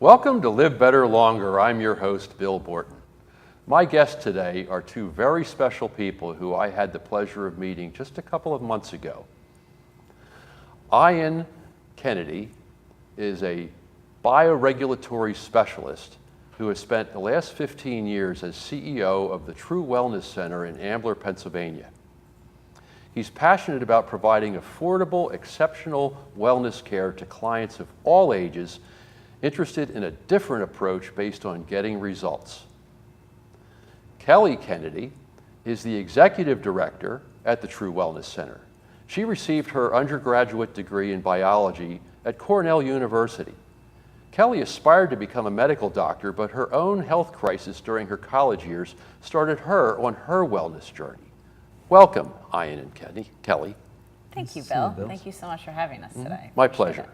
Welcome to Live Better Longer. I'm your host, Bill Borton. My guests today are two very special people who I had the pleasure of meeting just a couple of months ago. Ian Kennedy is a bioregulatory specialist who has spent the last 15 years as CEO of the True Wellness Center in Ambler, Pennsylvania. He's passionate about providing affordable, exceptional wellness care to clients of all ages interested in a different approach based on getting results. Kelly Kennedy is the executive director at the True Wellness Center. She received her undergraduate degree in biology at Cornell University. Kelly aspired to become a medical doctor, but her own health crisis during her college years started her on her wellness journey. Welcome, Ian and Kelly. Thank you, Bill. Thank you so much for having us today. My pleasure.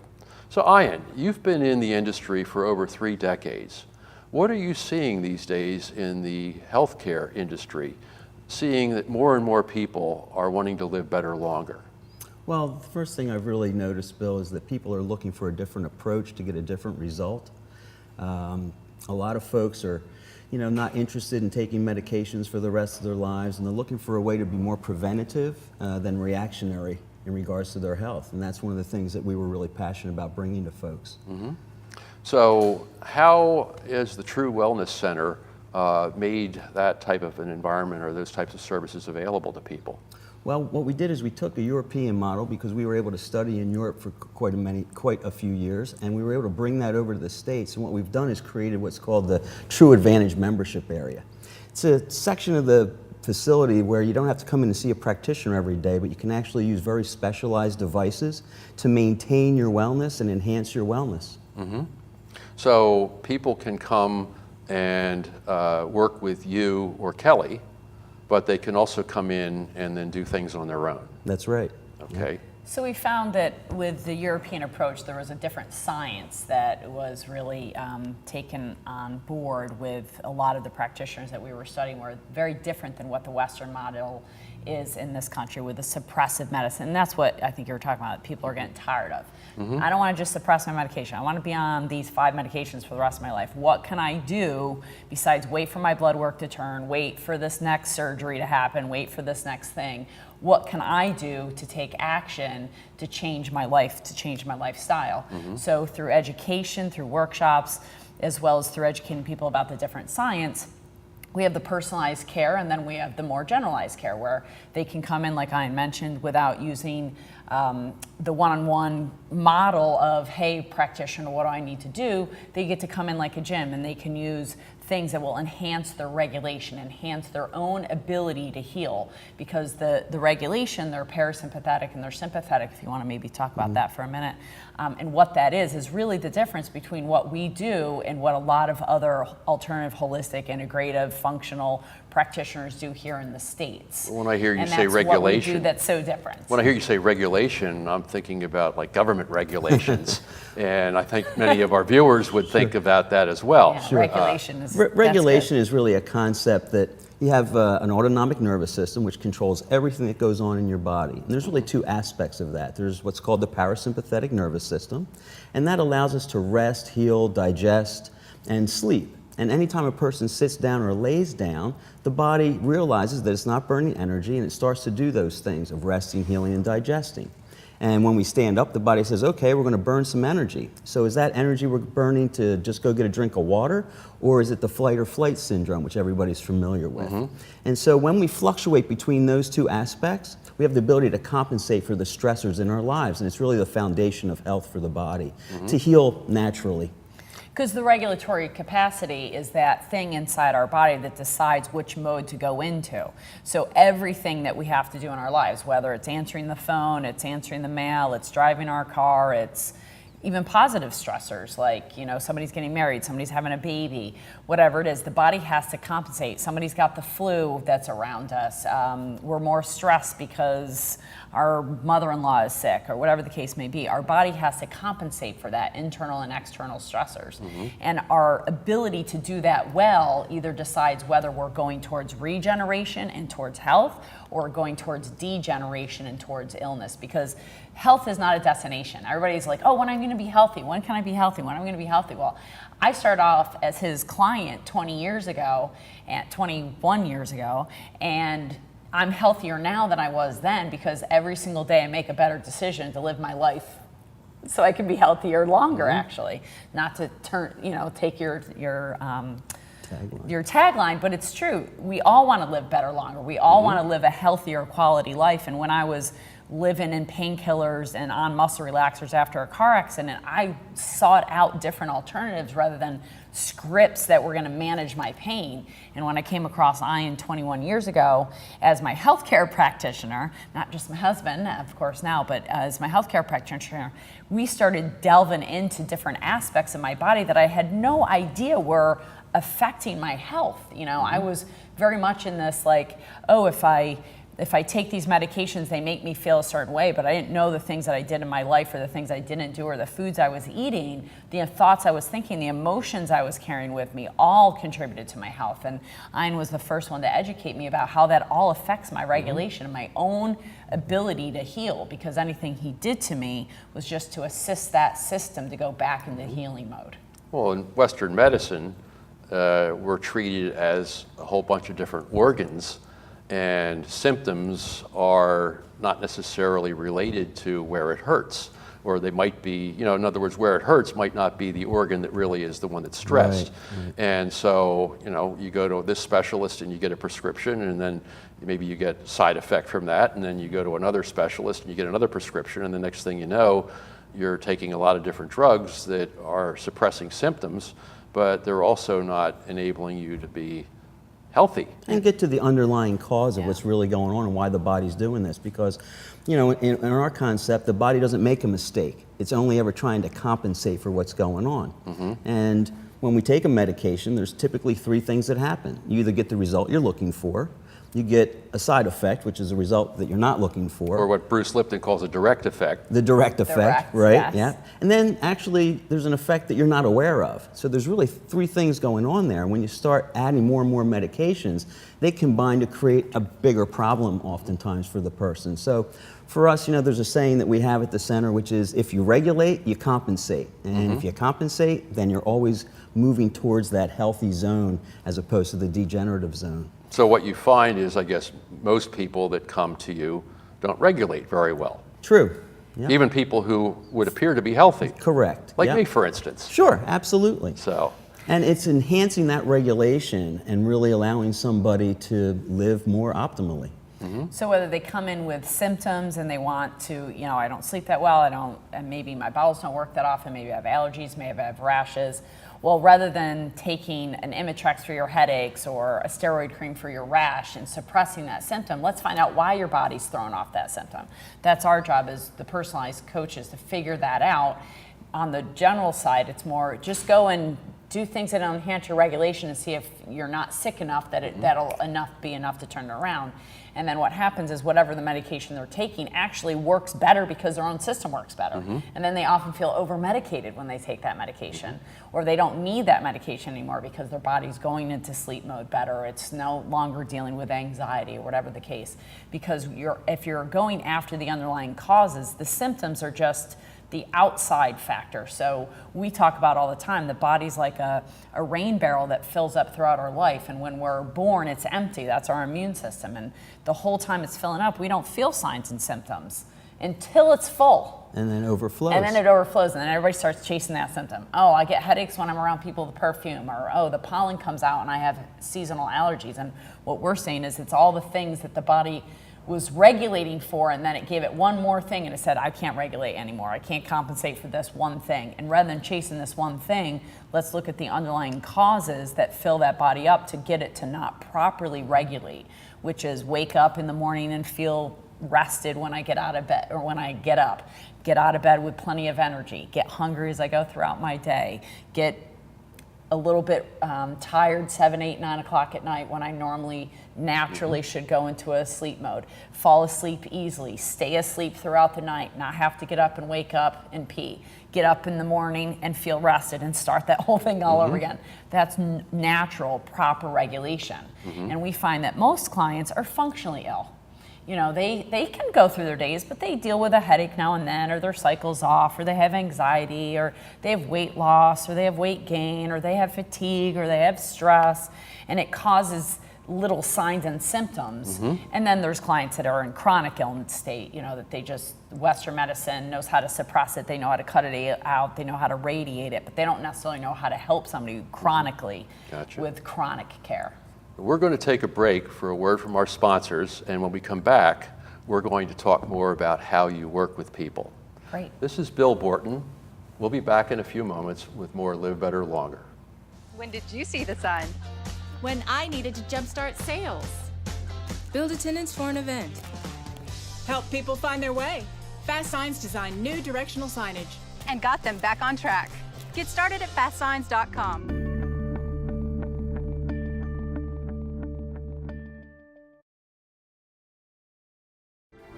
So Ian, you've been in the industry for over 3 decades. What are you seeing these days in the healthcare industry, seeing that more and more people are wanting to live better longer? Well, the first thing I've really noticed, Bill, is that people are looking for a different approach to get a different result. A lot of folks are, not interested in taking medications for the rest of their lives, and they're looking for a way to be more preventative than reactionary in regards to their health. And that's one of the things that we were really passionate about bringing to folks. Mm-hmm. So how is the True Wellness Center made that type of an environment or those types of services available to people? Well, what we did is we took a European model because we were able to study in Europe for quite a few years, and we were able to bring that over to the States. And what we've done is created what's called the True Advantage membership area. It's a section of the facility where you don't have to come in and see a practitioner every day, but you can actually use very specialized devices to maintain your wellness and enhance your wellness. Mm-hmm. So people can come and work with you or Kelly, but they can also come in and then do things on their own. That's right. Okay. Yeah. So we found that with the European approach, there was a different science that was really taken on board with a lot of the practitioners that we were studying were very different than what the Western model is in this country with the suppressive medicine. And that's what I think you were talking about, people are getting tired of. Mm-hmm. I don't want to just suppress my medication. I want to be on these 5 medications for the rest of my life. What can I do besides wait for my blood work to turn, wait for this next surgery to happen, wait for this next thing? What can I do to take action to change my life, to change my lifestyle? Mm-hmm. So through education, through workshops, as well as through educating people about the different science, we have the personalized care, and then we have the more generalized care where they can come in, like I mentioned, without using the one-on-one model of, hey, practitioner, what do I need to do? They get to come in like a gym, and they can use things that will enhance their regulation, enhance their own ability to heal, because the regulation, they're parasympathetic and they're sympathetic, if you want to maybe talk about that for a minute. And what that is really the difference between what we do and what a lot of other alternative, holistic, integrative, functional practitioners do here in the States. When I hear you and say that's regulation, what we do that's so different. When I hear you say regulation, I'm thinking about like government regulations, and I think many of our viewers would think about that as well. Yeah, regulation is regulation is really a concept that you have an autonomic nervous system which controls everything that goes on in your body. And there's really 2 aspects of that. There's what's called the parasympathetic nervous system, and that allows us to rest, heal, digest, and sleep. And anytime a person sits down or lays down, the body realizes that it's not burning energy, and it starts to do those things of resting, healing, and digesting. And when we stand up, the body says, okay, we're going to burn some energy. So is that energy we're burning to just go get a drink of water, or is it the flight or flight syndrome, which everybody's familiar with? Mm-hmm. And so when we fluctuate between those 2 aspects, we have the ability to compensate for the stressors in our lives, and it's really the foundation of health for the body, to heal naturally. Because the regulatory capacity is that thing inside our body that decides which mode to go into. So everything that we have to do in our lives, whether it's answering the phone, it's answering the mail, it's driving our car, it's even positive stressors like, somebody's getting married, somebody's having a baby, whatever it is, the body has to compensate. Somebody's got the flu that's around us. We're more stressed because our mother-in-law is sick, or whatever the case may be. Our body has to compensate for that, internal and external stressors. Mm-hmm. And our ability to do that well either decides whether we're going towards regeneration and towards health, or going towards degeneration and towards illness, because health is not a destination. Everybody's like, oh, when am I going to be healthy? When can I be healthy? When am I going to be healthy? Well, I started off as his client 21 years ago, and I'm healthier now than I was then, because every single day I make a better decision to live my life so I can be healthier longer, actually. Not to take your tagline, but it's true. We all want to live better longer. We all want to live a healthier quality life. And when I was living in painkillers and on muscle relaxers after a car accident, I sought out different alternatives rather than scripts that were going to manage my pain. And when I came across Ion 21 years ago as my healthcare practitioner, not just my husband, of course now, but as my healthcare practitioner, we started delving into different aspects of my body that I had no idea were affecting my health. I was very much in this like, oh, if I take these medications, they make me feel a certain way, but I didn't know the things that I did in my life, or the things I didn't do, or the foods I was eating, the thoughts I was thinking, the emotions I was carrying with me, all contributed to my health. And Ian was the first one to educate me about how that all affects my regulation and my own ability to heal, because anything he did to me was just to assist that system to go back into healing mode. Well, in Western medicine, we're treated as a whole bunch of different organs, and symptoms are not necessarily related to where it hurts, or they might be, in other words, where it hurts might not be the organ that really is the one that's stressed. Right. And so, you go to this specialist and you get a prescription, and then maybe you get side effect from that, and then you go to another specialist and you get another prescription, and the next thing you know, you're taking a lot of different drugs that are suppressing symptoms, but they're also not enabling you to be healthy. And get to the underlying cause of what's really going on and why the body's doing this. Because, in our concept, the body doesn't make a mistake. It's only ever trying to compensate for what's going on. And when we take a medication, there's typically three things that happen. You either get the result you're looking for, you get a side effect, which is a result that you're not looking for. Or what Bruce Lipton calls a direct effect. The direct effect, right? Yes. Yeah. And then actually there's an effect that you're not aware of. So there's really three things going on there. When you start adding more and more medications, they combine to create a bigger problem oftentimes for the person. So for us, there's a saying that we have at the center, which is if you regulate, you compensate. And if you compensate, then you're always moving towards that healthy zone as opposed to the degenerative zone. So what you find is, I guess, most people that come to you don't regulate very well. True. Yep. Even people who would appear to be healthy. Correct. Like yep. me, for instance. Sure, absolutely. So. And it's enhancing that regulation and really allowing somebody to live more optimally. So whether they come in with symptoms and they want to, I don't sleep that well, and maybe my bowels don't work that often, maybe I have allergies, maybe I have rashes. Well, rather than taking an Imitrex for your headaches or a steroid cream for your rash and suppressing that symptom, let's find out why your body's throwing off that symptom. That's our job as the personalized coaches, to figure that out. On the general side, it's more just go and do things that enhance your regulation and see if you're not sick enough that that'll be enough to turn it around. And then what happens is whatever the medication they're taking actually works better because their own system works better. And then they often feel over-medicated when they take that medication, or they don't need that medication anymore because their body's going into sleep mode better. It's no longer dealing with anxiety or whatever the case. Because if you're going after the underlying causes, the symptoms are just the outside factor. So we talk about all the time, the body's like a rain barrel that fills up throughout our life. And when we're born, it's empty. That's our immune system. And the whole time it's filling up, we don't feel signs and symptoms until it's full. And then overflows. And then it overflows, and then everybody starts chasing that symptom. Oh, I get headaches when I'm around people with perfume, or oh, the pollen comes out and I have seasonal allergies. And what we're saying is it's all the things that the body was regulating for, and then it gave it one more thing and it said, I can't regulate anymore. I can't compensate for this one thing. And rather than chasing this one thing, let's look at the underlying causes that fill that body up to get it to not properly regulate, which is wake up in the morning and feel rested when I get out of bed, or when I get up. Get out of bed with plenty of energy. Get hungry as I go throughout my day. Get a little bit tired 7, 8, 9 o'clock at night when I normally naturally should go into a sleep mode. Fall asleep easily, stay asleep throughout the night, not have to get up and wake up and pee. Get up in the morning and feel rested and start that whole thing all over again. That's natural, proper regulation. And we find that most clients are functionally ill. you know, they can go through their days, but they deal with a headache now and then, or their cycle's off, or they have anxiety, or they have weight loss, or they have weight gain, or they have fatigue, or they have stress, and it causes little signs and symptoms. And then there's clients that are in chronic illness state, you know, that they just, Western medicine knows how to suppress it, they know how to cut it out, they know how to radiate it, but they don't necessarily know how to help somebody chronically with chronic care. We're going to take a break for a word from our sponsors, and when we come back, we're going to talk more about how you work with people. Great. This is Bill Borton. We'll be back in a few moments with more Live Better Longer. When did you see the sign? When I needed to jumpstart sales. Build attendance for an event. Help people find their way. Fast Signs designed new directional signage. And got them back on track. Get started at fastsigns.com.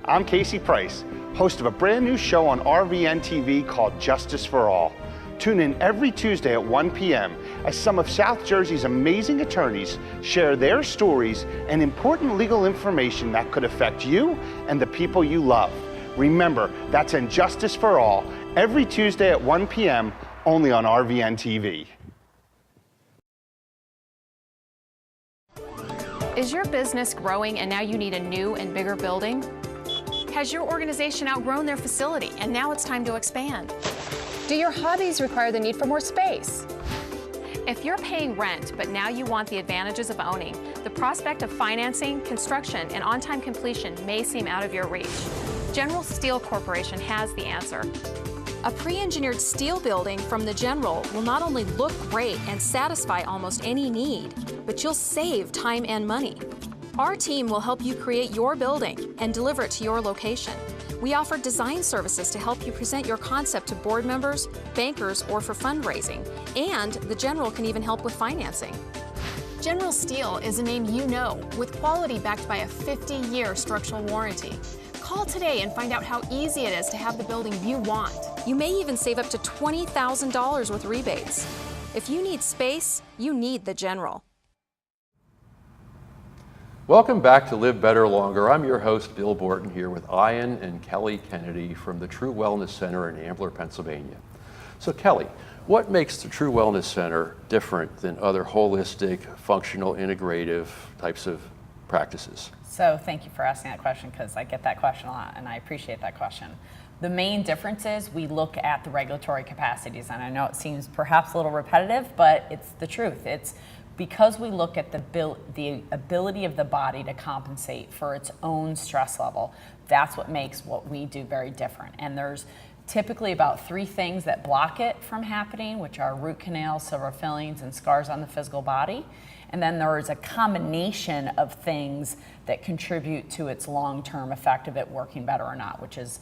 I'm Casey Price, host of a brand new show on RVN TV called Justice for All. Tune in every Tuesday at 1 p.m. as some of South Jersey's amazing attorneys share their stories and important legal information that could affect you and the people you love. Remember, that's in Justice for All, every Tuesday at 1 p.m., only on RVN TV. Is your business growing and now you need a new and bigger building? Has your organization outgrown their facility and now it's time to expand? Do your hobbies require the need for more space? If you're paying rent, but now you want the advantages of owning, the prospect of financing, construction, and on-time completion may seem out of your reach. General Steel Corporation has the answer. A pre-engineered steel building from the General will not only look great and satisfy almost any need, but you'll save time and money. Our team will help you create your building and deliver it to your location. We offer design services to help you present your concept to board members, bankers, or for fundraising. And the General can even help with financing. General Steel is a name you know, with quality backed by a 50-year structural warranty. Call today and find out how easy it is to have the building you want. You may even save up to $20,000 with rebates. If you need space, you need the General. Welcome back to Live Better Longer. I'm your host, Bill Borton, here with Ian and Kelly Kennedy from the True Wellness Center in Ambler, Pennsylvania. So Kelly, what makes the True Wellness Center different than other holistic, functional, integrative types of practices? So thank you for asking that question, because I get that question a lot and I appreciate that question. The main difference is we look at the regulatory capacities, and I know it seems perhaps a little repetitive, but it's the truth. It's because we look at the ability of the body to compensate for its own stress level. That's what makes what we do very different. And there's typically about 3 things that block it from happening, which are root canals, silver fillings, and scars on the physical body. And then there is a combination of things that contribute to its long-term effect of it working better or not, which is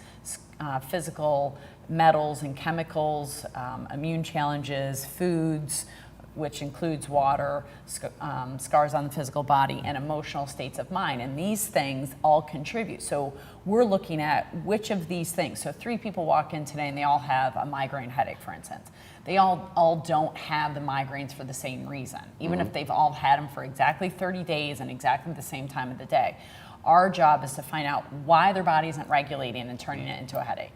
physical metals and chemicals, immune challenges, foods, which includes water, scars on the physical body, and emotional states of mind. And these things all contribute. So we're looking at which of these things. So 3 people walk in today and they all have a migraine headache, for instance. They all don't have the migraines for the same reason, even if they've all had them for exactly 30 days and exactly the same time of the day. Our job is to find out why their body isn't regulating and turning it into a headache.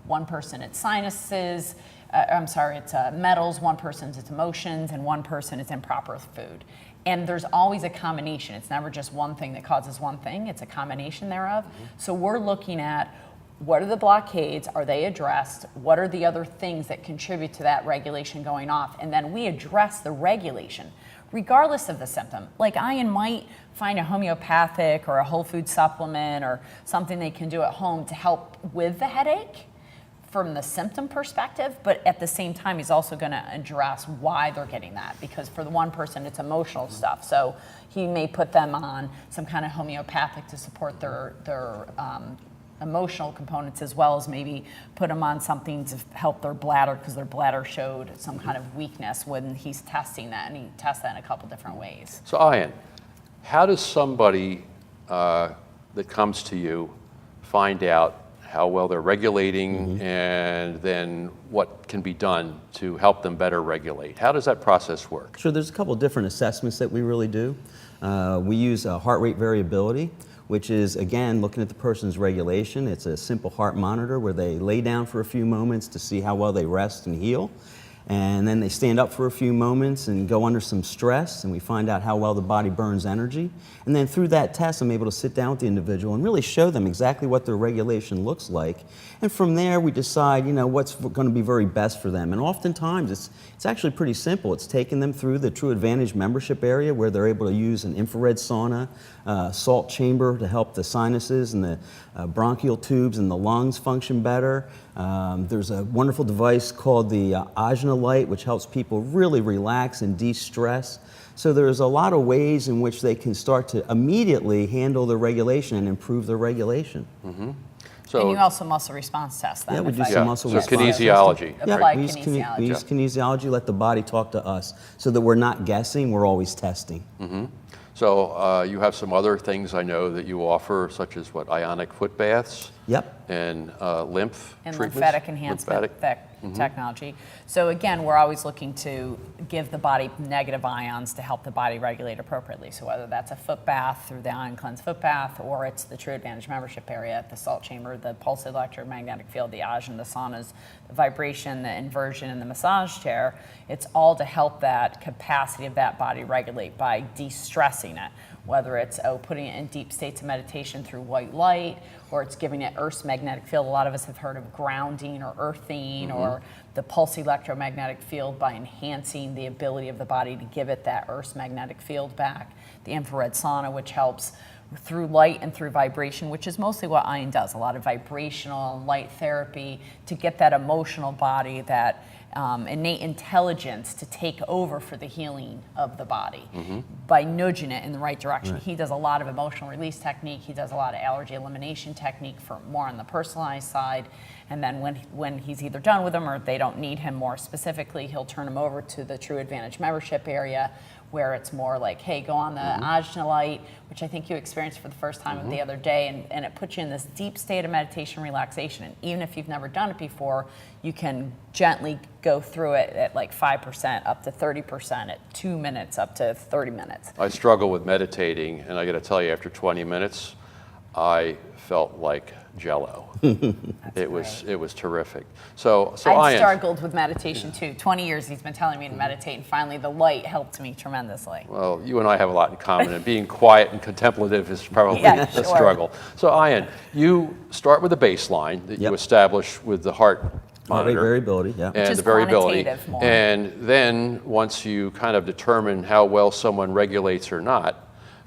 One person, it's sinuses, it's metals, one person's it's emotions, and one person it's improper food. And there's always a combination. It's never just one thing that causes one thing, it's a combination thereof. So we're looking at what are the blockades, are they addressed, what are the other things that contribute to that regulation going off, and then we address the regulation, regardless of the symptom. Like Ian might find a homeopathic or a whole food supplement or something they can do at home to help with the headache from the symptom perspective, but at the same time, he's also gonna address why they're getting that, because for the one person, it's emotional stuff. So he may put them on some kind of homeopathic to support their emotional components, as well as maybe put them on something to help their bladder, because their bladder showed some kind of weakness when he's testing that, and he tests that in a couple different ways. So Ian, how does somebody that comes to you find out how well they're regulating, and then what can be done to help them better regulate? How does that process work? Sure, there's a couple different assessments that we really do. We use heart rate variability, which is, again, looking at the person's regulation. It's a simple heart monitor where they lay down for a few moments to see how well they rest and heal. And then they stand up for a few moments and go under some stress, and we find out how well the body burns energy. And then through that test, I'm able to sit down with the individual and really show them exactly what their regulation looks like. And from there, we decide, what's going to be very best for them. And oftentimes, it's actually pretty simple. It's taking them through the True Advantage membership area where they're able to use an infrared sauna, salt chamber to help the sinuses and the bronchial tubes and the lungs function better. There's a wonderful device called the Ionic light, which helps people really relax and de-stress. So there's a lot of ways in which they can start to immediately handle their regulation and improve their regulation. Mm-hmm. And you also muscle response test them. Yeah, we do some muscle response. Kinesiology. Apply we use kinesiology. we use kinesiology, let the body talk to us, so that we're not guessing, we're always testing. Mm-hmm. So you have some other things I know that you offer, such as Ionic foot baths? Yep. And lymph and treatments? lymphatic enhancement technology. So again, we're always looking to give the body negative ions to help the body regulate appropriately. So whether that's a foot bath through the Ion Cleanse foot bath, or it's the True Advantage membership area, the salt chamber, the pulse electromagnetic field, the Ionic, the saunas, the vibration, the inversion, and the massage chair, it's all to help that capacity of that body regulate by de-stressing it. Whether it's putting it in deep states of meditation through white light, or it's giving it Earth's magnetic field. A lot of us have heard of grounding or earthing, or the pulse electromagnetic field by enhancing the ability of the body to give it that Earth's magnetic field back. The infrared sauna, which helps through light and through vibration, which is mostly what Ion does, a lot of vibrational and light therapy to get that emotional body, that innate intelligence to take over for the healing of the body by nudging it in the right direction. He does a lot of emotional release technique. He does a lot of allergy elimination technique for more on the personalized side. And then when he's either done with them or they don't need him more specifically, he'll turn them over to the True Advantage membership area, where it's more like, hey, go on the Ajna light, which I think you experienced for the first time the other day, and it puts you in this deep state of meditation relaxation. And even if you've never done it before, you can gently go through it at like 5%, up to 30%, at 2 minutes, up to 30 minutes. I struggle with meditating, and I got to tell you, after 20 minutes, I felt like Jello. It was terrific. So I struggled with meditation too. 20 years he's been telling me to meditate, and finally the light helped me tremendously. Well, you and I have a lot in common, and being quiet and contemplative is probably a struggle. So Ion, you start with a baseline that you establish with the heart monitor. Variability, and the variability. And then once you kind of determine how well someone regulates or not,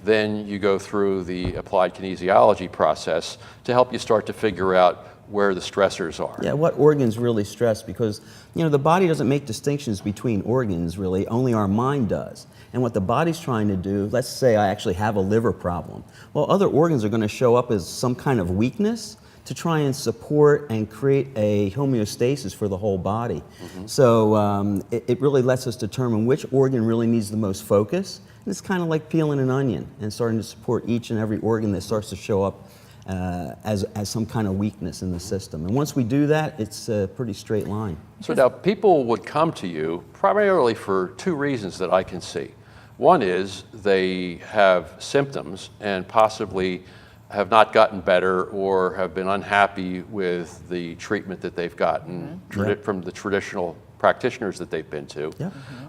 then you go through the applied kinesiology process to help you start to figure out where the stressors are. Yeah, what organs really stress, because the body doesn't make distinctions between organs really, only our mind does. And what the body's trying to do, let's say I actually have a liver problem. Well, other organs are going to show up as some kind of weakness to try and support and create a homeostasis for the whole body. So it really lets us determine which organ really needs the most focus. And it's kind of like peeling an onion and starting to support each and every organ that starts to show up as some kind of weakness in the system. And once we do that, it's a pretty straight line. So now people would come to you primarily for two reasons that I can see. One is they have symptoms and possibly have not gotten better or have been unhappy with the treatment that they've gotten from the traditional practitioners that they've been to.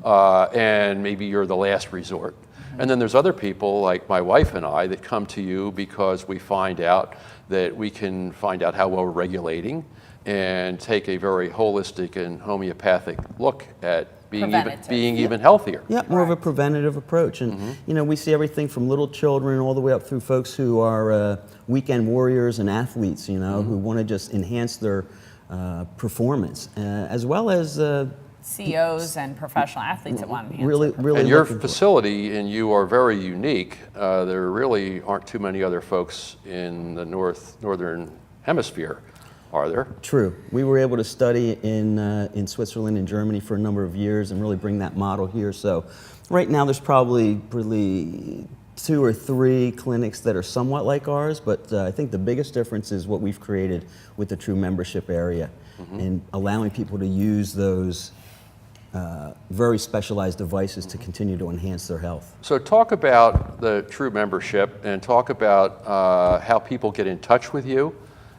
And maybe you're the last resort. And then there's other people like my wife and I that come to you because we find out that we can find out how well we're regulating and take a very holistic and homeopathic look at being even healthier. Yeah, more of a preventative approach. And we see everything from little children all the way up through folks who are weekend warriors and athletes, who want to just enhance their performance, as well as CEOs and professional athletes that want to enhance really and your facility, and you are very unique. There really aren't too many other folks in the northern hemisphere, are there? True. We were able to study in Switzerland and Germany for a number of years and really bring that model here. So right now there's probably 2 or 3 clinics that are somewhat like ours, but I think the biggest difference is what we've created with the True membership area and allowing people to use those very specialized devices to continue to enhance their health. So talk about the True membership and talk about how people get in touch with you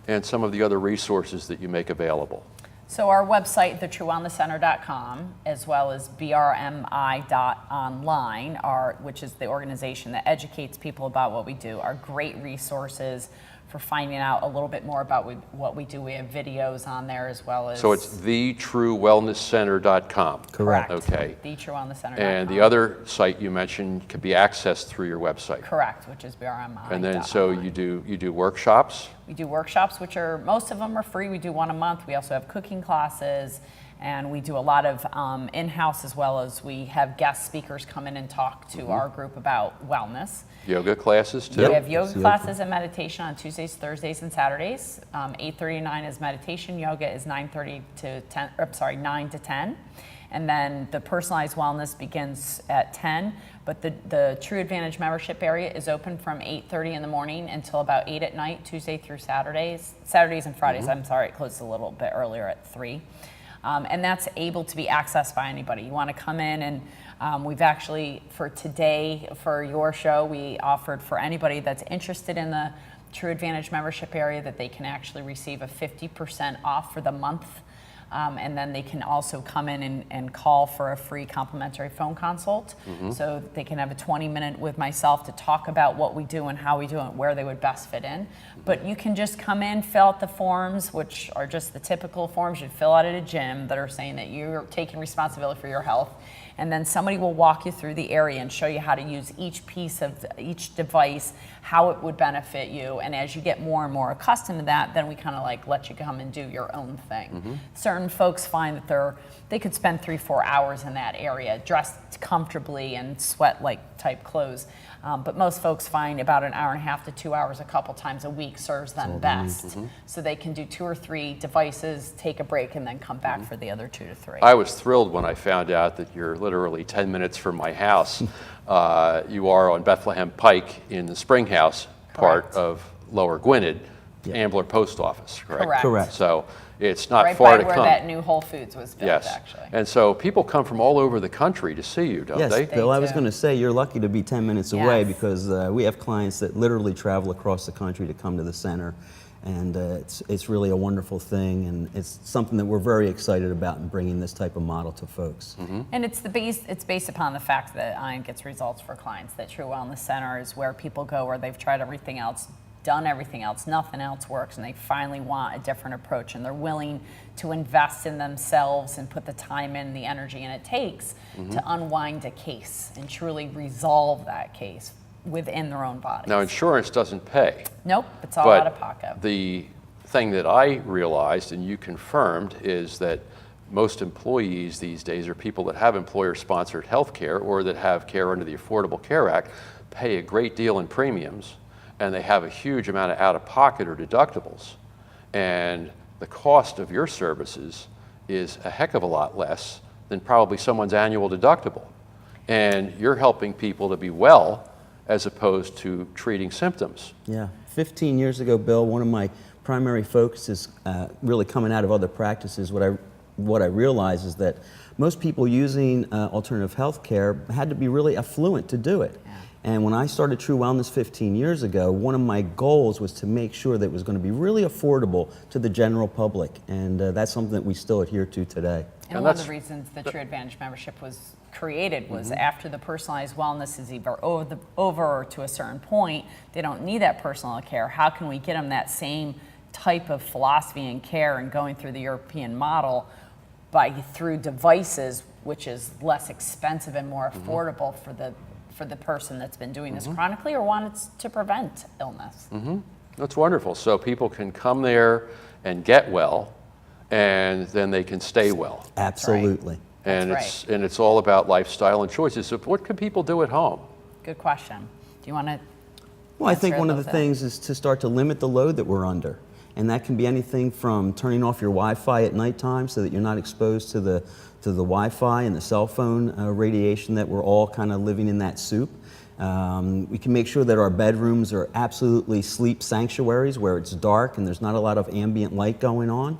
and some of the other resources that you make available. So our website, thetruewellnesscenter.com, as well as brmi.online, which is the organization that educates people about what we do, are great resources for finding out a little bit more about what we do. We have videos on there as well as... So it's thetruewellnesscenter.com. Correct. Okay. Thetruewellnesscenter.com. And the other site you mentioned can be accessed through your website. Correct, which is brmi.online. And then so you do workshops? We do workshops, which are, most of them are free. We do one a month. We also have cooking classes, and we do a lot of in-house, as well as we have guest speakers come in and talk to our group about wellness. Yoga classes too? We have yoga classes and meditation on Tuesdays, Thursdays, and Saturdays. 8:30 to 9 is meditation. Yoga is 9:30 to 10. 9 to 10. And then the personalized wellness begins at 10. But the True Advantage membership area is open from 8:30 in the morning until about 8 at night, Tuesday through Saturdays and Fridays. I'm sorry, it closes a little bit earlier at 3. And that's able to be accessed by anybody. You want to come in, and we've actually, for today, for your show, we offered for anybody that's interested in the True Advantage membership area that they can actually receive a 50% off for the month. And then they can also come in and call for a free complimentary phone consult. So they can have a 20-minute with myself to talk about what we do and how we do it and where they would best fit in. But you can just come in, fill out the forms, which are just the typical forms you'd fill out at a gym that are saying that you're taking responsibility for your health. And then somebody will walk you through the area and show you how to use each piece of each device, how it would benefit you. And as you get more and more accustomed to that, then we kind of like let you come and do your own thing. Certain folks find that they could spend 3-4 hours in that area dressed comfortably and sweat like type clothes. But most folks find about an hour and a half to 2 hours a couple times a week serves them best. So they can do 2 or 3 devices, take a break, and then come back for the other 2 to 3. I was thrilled when I found out that you're literally 10 minutes from my house. You are on Bethlehem Pike in the Springhouse part of Lower Gwinnett, Ambler Post Office, correct? Correct. So it's not right far by to where come. that new Whole Foods was built, Yes. actually. And so people come from all over the country to see you, don't Yes, they? Bill, I was do. going to say you're lucky to be 10 minutes away Yes. because we have clients that literally travel across the country to come to the center. And it's really a wonderful thing, and it's something that we're very excited about in bringing this type of model to folks. And it's based upon the fact that Ionic gets results for clients, that True Wellness Center is where people go where they've tried everything else, done everything else, nothing else works, and they finally want a different approach, and they're willing to invest in themselves and put the time in, the energy, and it takes to unwind a case and truly resolve that case within their own bodies. Now, insurance doesn't pay. Nope, it's all But out of pocket. the thing that I realized, and you confirmed, is that most employees these days are people that have employer-sponsored health care or that have care under the Affordable Care Act, pay a great deal in premiums, and they have a huge amount of out-of-pocket or deductibles. And the cost of your services is a heck of a lot less than probably someone's annual deductible. And you're helping people to be well as opposed to treating symptoms. Yeah, 15 years ago, Bill, one of my primary focuses really coming out of other practices, what I realized is that most people using alternative health care had to be really affluent to do it. And when I started True Wellness 15 years ago, one of my goals was to make sure that it was going to be really affordable to the general public. And that's something that we still adhere to today. And one of the reasons the True Advantage membership was created was after the personalized wellness is either over or to a certain point, they don't need that personal care. How can we get them that same type of philosophy and care and going through the European model through devices, which is less expensive and more affordable for the person that's been doing this chronically or wants to prevent illness. That's wonderful. So people can come there and get well, and then they can stay well. Absolutely. And That's it's all about lifestyle and choices. So what can people do at home? Good question. Do you want to? Well, I think one of the things is to start to limit the load that we're under. And that can be anything from turning off your Wi-Fi at nighttime so that you're not exposed to the Wi-Fi and the cell phone radiation that we're all kind of living in that soup. We can make sure that our bedrooms are absolutely sleep sanctuaries where it's dark and there's not a lot of ambient light going on.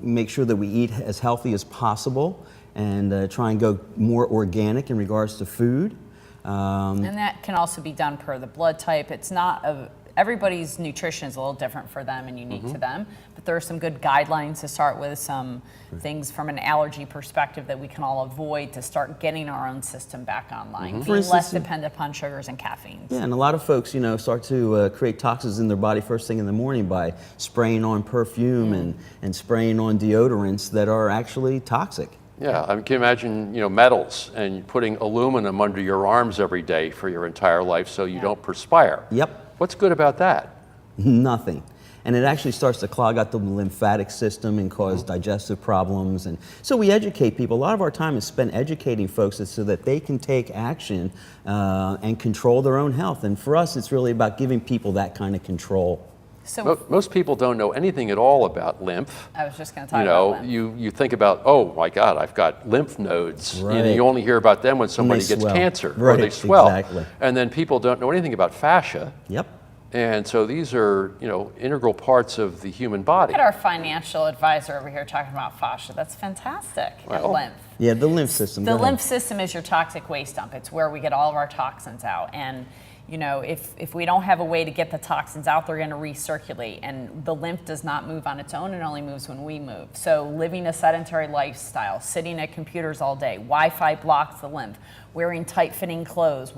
Make sure that we eat as healthy as possible and try and go more organic in regards to food. And that can also be done per the blood type. It's not everybody's nutrition is a little different for them and unique to them, but there are some good guidelines to start with, some things from an allergy perspective that we can all avoid to start getting our own system back online, being less dependent upon sugars and caffeine. Yeah, and a lot of folks, start to create toxins in their body first thing in the morning by spraying on perfume and spraying on deodorants that are actually toxic. Yeah, I can imagine, metals and putting aluminum under your arms every day for your entire life so you don't perspire. Yep. What's good about that? Nothing. And it actually starts to clog out the lymphatic system and cause digestive problems. And so we educate people. A lot of our time is spent educating folks so that they can take action and control their own health. And for us, it's really about giving people that kind of control. So most people don't know anything at all about lymph. I was just going to talk about lymph. You think about, oh my God, I've got lymph nodes. Right. You only hear about them when somebody gets swell. cancer Right, or they swell. exactly. And then people don't know anything about fascia. Yep. And so these are, integral parts of the human body. Look at our financial advisor over here talking about fascia. That's fantastic. And lymph. Yeah, the lymph system. The lymph system is your toxic waste dump. It's where we get all of our toxins out. And if we don't have a way to get the toxins out, they're going to recirculate. And the lymph does not move on its own. It only moves when we move. So living a sedentary lifestyle, sitting at computers all day, Wi-Fi blocks the lymph, wearing tight-fitting clothes.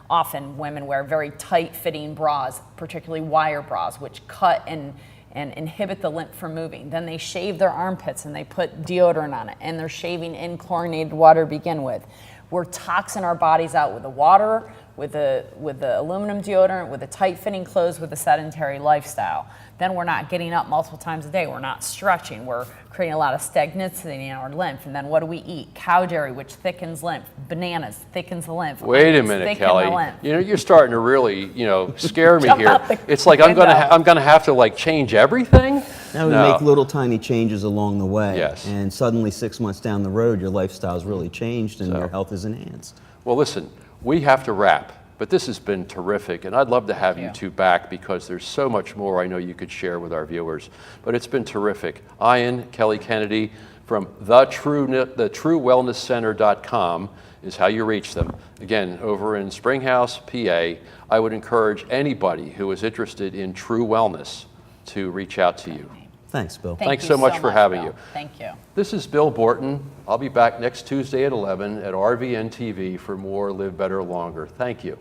Often women wear very tight-fitting bras, particularly wire bras, which cut and inhibit the lymph from moving. Then they shave their armpits and they put deodorant on it, and they're shaving in chlorinated water to begin with. We're toxing our bodies out with the water, with the aluminum deodorant, with the tight-fitting clothes, with the sedentary lifestyle. Then we're not getting up multiple times a day. We're not stretching. We're creating a lot of stagnancy in our lymph. And then what do we eat? Cow dairy, which thickens lymph. Bananas thickens the lymph. Wait a minute, Kelly. You're starting to really, scare me here. It's like I'm gonna have to change everything. Now we make little tiny changes along the way. Yes. And suddenly 6 months down the road, your lifestyle's really changed and your health is enhanced. Well, listen, we have to wrap, but this has been terrific, and I'd love to have you two back because there's so much more I know you could share with our viewers. But it's been terrific. Ian, Kelly Kennedy from thetruewellnesscenter.com is how you reach them. Again, over in Springhouse, PA, I would encourage anybody who is interested in true wellness to reach out to you. Thanks, Bill. Thanks so much for having you. Thank you. This is Bill Borton. I'll be back next Tuesday at 11 at RVN TV for more Live Better Longer. Thank you.